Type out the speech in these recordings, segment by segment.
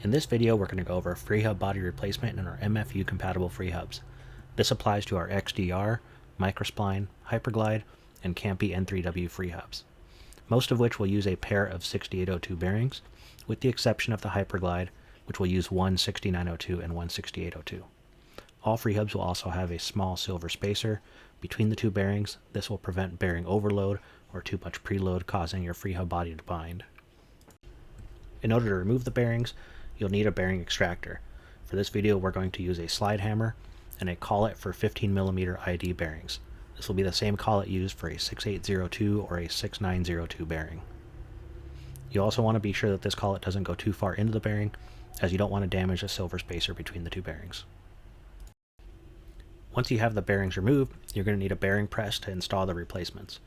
In this video, we're going to go over a Freehub body replacement in our MFU compatible Freehubs. This applies to our XDR, Microspline, Hyperglide, and Campy N3W Freehubs, most of which will use a pair of 6802 bearings, with the exception of the Hyperglide, which will use one 6902 and one 6802. All Freehubs will also have a small silver spacer between the two bearings. This will prevent bearing overload or too much preload, causing your Freehub body to bind. In order to remove the bearings, you'll need a bearing extractor. For this video, we're going to use a slide hammer and a collet for 15mm ID bearings. This will be the same collet used for a 6802 or a 6902 bearing. You also want to be sure that this collet doesn't go too far into the bearing, as you don't want to damage the silver spacer between the two bearings. Once you have the bearings removed, you're going to need a bearing press to install the replacements.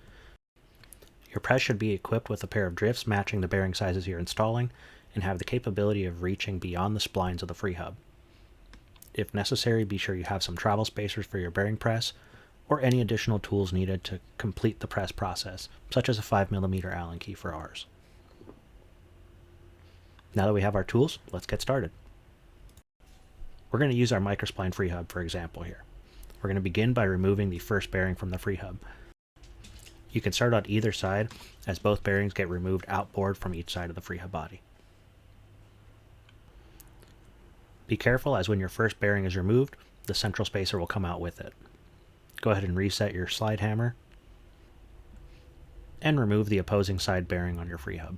Your press should be equipped with a pair of drifts matching the bearing sizes you're installing and have the capability of reaching beyond the splines of the Freehub. If necessary, be sure you have some travel spacers for your bearing press or any additional tools needed to complete the press process, such as a 5mm Allen key for ours. Now that we have our tools, let's get started. We're going to use our Microspline Freehub for example here. We're going to begin by removing the first bearing from the Freehub. You can start on either side, as both bearings get removed outboard from each side of the Freehub body. Be careful, as when your first bearing is removed, the central spacer will come out with it. Go ahead and reset your slide hammer and remove the opposing side bearing on your Freehub.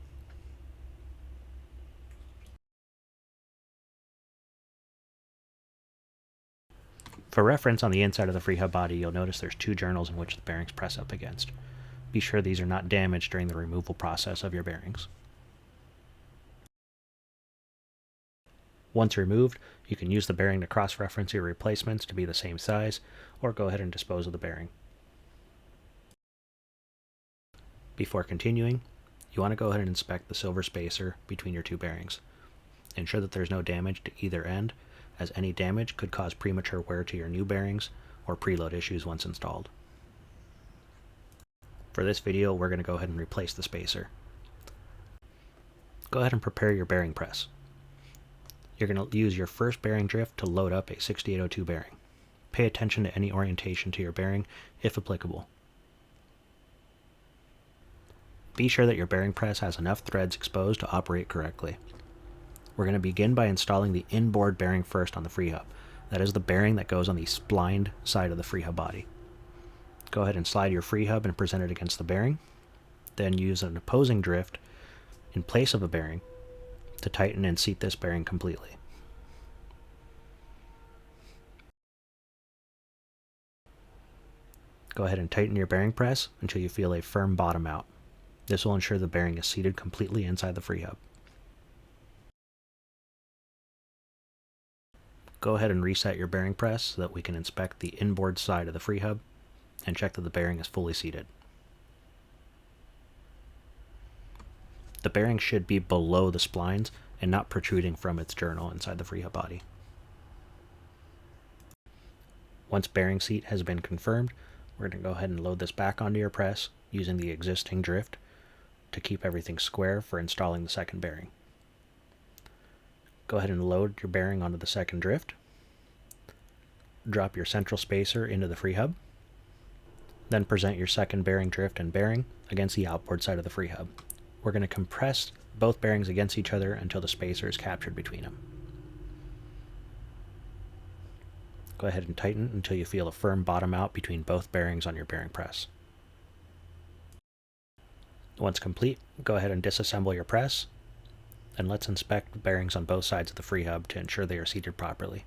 For reference, on the inside of the Freehub body, you'll notice there's two journals in which the bearings press up against. Be sure these are not damaged during the removal process of your bearings. Once removed, you can use the bearing to cross-reference your replacements to be the same size, or go ahead and dispose of the bearing. Before continuing, you want to go ahead and inspect the silver spacer between your two bearings. Ensure that there's no damage to either end, as any damage could cause premature wear to your new bearings or preload issues once installed. For this video, we're going to go ahead and replace the spacer. Go ahead and prepare your bearing press. You're going to use your first bearing drift to load up a 6802 bearing. Pay attention to any orientation to your bearing, if applicable. Be sure that your bearing press has enough threads exposed to operate correctly. We're going to begin by installing the inboard bearing first on the Freehub. That is the bearing that goes on the splined side of the Freehub body. Go ahead and slide your Freehub and present it against the bearing. Then use an opposing drift in place of a bearing to tighten and seat this bearing completely. Go ahead and tighten your bearing press until you feel a firm bottom out. This will ensure the bearing is seated completely inside the Freehub. Go ahead and reset your bearing press so that we can inspect the inboard side of the Freehub and check that the bearing is fully seated. The bearing should be below the splines and not protruding from its journal inside the Freehub body. Once bearing seat has been confirmed, we're going to go ahead and load this back onto your press using the existing drift to keep everything square for installing the second bearing. Go ahead and load your bearing onto the second drift. Drop your central spacer into the Freehub. Then present your second bearing drift and bearing against the outboard side of the Freehub. We're going to compress both bearings against each other until the spacer is captured between them. Go ahead and tighten until you feel a firm bottom out between both bearings on your bearing press. Once complete, go ahead and disassemble your press, and let's inspect the bearings on both sides of the Freehub to ensure they are seated properly.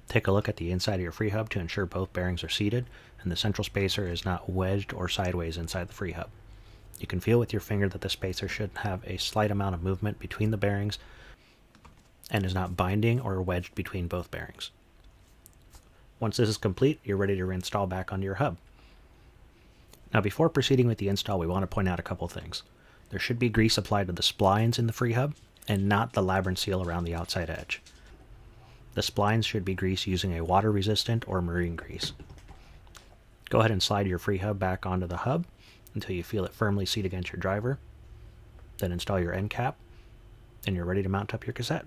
Take a look at the inside of your Freehub to ensure both bearings are seated and the central spacer is not wedged or sideways inside the Freehub. You can feel with your finger that the spacer should have a slight amount of movement between the bearings and is not binding or wedged between both bearings. Once this is complete, you're ready to reinstall back onto your hub. Now, before proceeding with the install, we want to point out a couple things. There should be grease applied to the splines in the Freehub and not the labyrinth seal around the outside edge. The splines should be greased using a water-resistant or marine grease. Go ahead and slide your Freehub back onto the hub until you feel it firmly seat against your driver. Then install your end cap, and you're ready to mount up your cassette.